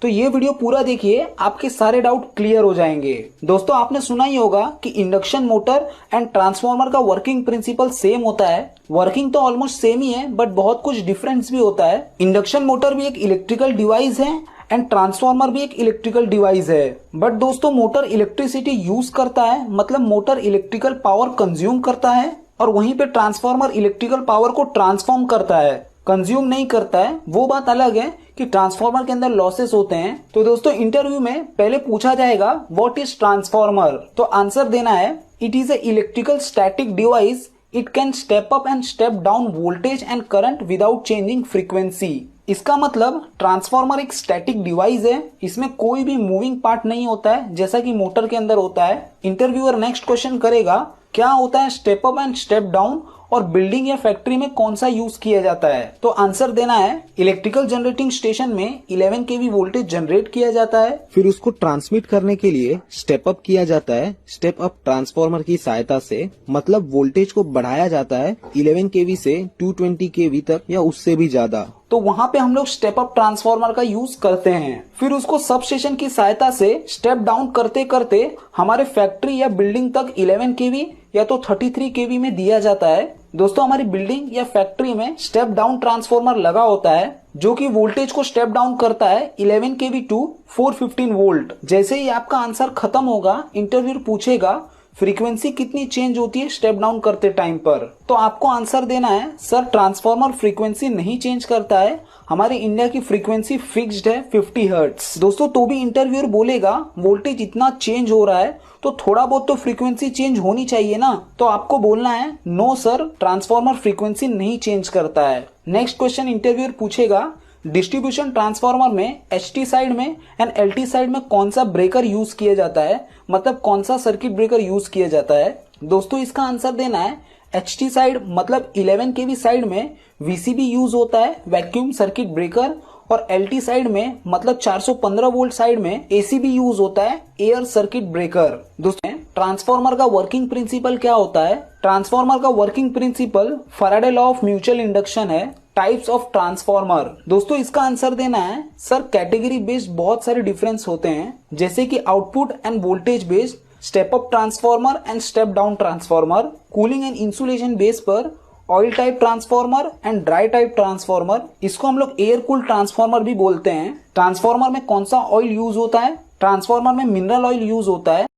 तो ये वीडियो पूरा देखिए, आपके सारे डाउट क्लियर हो जाएंगे। दोस्तों आपने सुना ही होगा कि इंडक्शन मोटर एंड ट्रांसफार्मर का वर्किंग प्रिंसिपल सेम होता है। वर्किंग तो ऑलमोस्ट सेम ही है, बट बहुत कुछ डिफरेंस भी होता है। इंडक्शन मोटर भी एक इलेक्ट्रिकल डिवाइस है एंड ट्रांसफार्मर भी एक इलेक्ट्रिकल डिवाइस है। बट दोस्तों मोटर इलेक्ट्रिसिटी यूज करता है, मतलब मोटर इलेक्ट्रिकल पावर कंज्यूम करता है, और वहीं पे ट्रांसफार्मर इलेक्ट्रिकल पावर को ट्रांसफॉर्म करता है, कंज्यूम नहीं करता है। वो बात अलग है कि ट्रांसफार्मर के अंदर लॉसेस होते हैं। तो दोस्तों इंटरव्यू में पहले पूछा जाएगा व्हाट इज ट्रांसफार्मर, तो आंसर देना है it is a electrical static device, it can step up and step down voltage and current without changing frequency. इसका मतलब ट्रांसफार्मर एक स्टैटिक डिवाइस है, इसमें कोई भी मूविंग पार्ट नहीं होता है जैसा कि मोटर के अंदर होता है। इंटरव्यूअर नेक्स्ट क्वेश्चन करेगा क्या होता है step up and step down, और बिल्डिंग या फैक्ट्री में कौन सा यूज किया जाता है। तो आंसर देना है इलेक्ट्रिकल जनरेटिंग स्टेशन में 11 केवी वोल्टेज जनरेट किया जाता है, फिर उसको ट्रांसमिट करने के लिए स्टेप अप किया जाता है स्टेप अप ट्रांसफार्मर की सहायता से, मतलब वोल्टेज को बढ़ाया जाता है 11 केवी से 220 केवी तक या उससे भी ज्यादा। तो वहां पे हम लोग स्टेप अप ट्रांसफार्मर का यूज करते हैं। फिर उसको सब स्टेशन की सहायता से स्टेप डाउन करते करते हमारे फैक्ट्री या बिल्डिंग तक 11 केवी या तो 33 केवी में दिया जाता है। दोस्तों हमारी बिल्डिंग या फैक्ट्री में स्टेप डाउन ट्रांसफार्मर लगा होता है जो कि वोल्टेज को स्टेप डाउन करता है 11 केवी टू 415 वोल्ट। जैसे ही आपका आंसर खत्म होगा, इंटरव्यूअर पूछेगा फ्रीक्वेंसी कितनी चेंज होती है स्टेप डाउन करते टाइम पर, तो आपको आंसर देना है सर ट्रांसफार्मर फ्रीक्वेंसी नहीं चेंज करता है, हमारे इंडिया की फ्रीक्वेंसी फिक्स्ड है 50 हर्ट्ज। दोस्तों तो भी इंटरव्यूअर बोलेगा वोल्टेज इतना चेंज हो रहा है तो थोड़ा बहुत तो फ्रीक्वेंसी चेंज होनी चाहिए ना, तो आपको बोलना है नो सर ट्रांसफार्मर फ्रीक्वेंसी नहीं चेंज करता है। नेक्स्ट क्वेश्चन इंटरव्यूअर पूछेगा डिस्ट्रीब्यूशन ट्रांसफार्मर में एचटी साइड में एंड एलटी साइड में कौन सा ब्रेकर यूज किया जाता है, मतलब कौन सा सर्किट ब्रेकर यूज किया जाता है। दोस्तों इसका आंसर देना है एचटी साइड मतलब 11 केवी साइड में वीसीबी यूज होता है, वैक्यूम सर्किट ब्रेकर, और एलटी साइड में मतलब 415 वोल्ट साइड में एसीबी यूज होता है, एयर सर्किट ब्रेकर। दोस्तों ट्रांसफार्मर का वर्किंग प्रिंसिपल क्या होता है। ट्रांसफार्मर का working principle Faraday law of mutual induction है। टाइप्स ऑफ ट्रांसफार्मर, दोस्तों इसका आंसर देना है सर कैटेगरी बेस्ड बहुत सारे डिफरेंस होते हैं, जैसे कि output and voltage based, step up transformer and step down transformer, cooling and insulation base पर, oil type transformer and dry type transformer. इसको हम लोग एयर कूल्ड ट्रांसफार्मर भी बोलते हैं। ट्रांसफार्मर में कौन सा ऑयल यूज होता है, ट्रांसफार्मर में मिनरल ऑयल यूज होता है।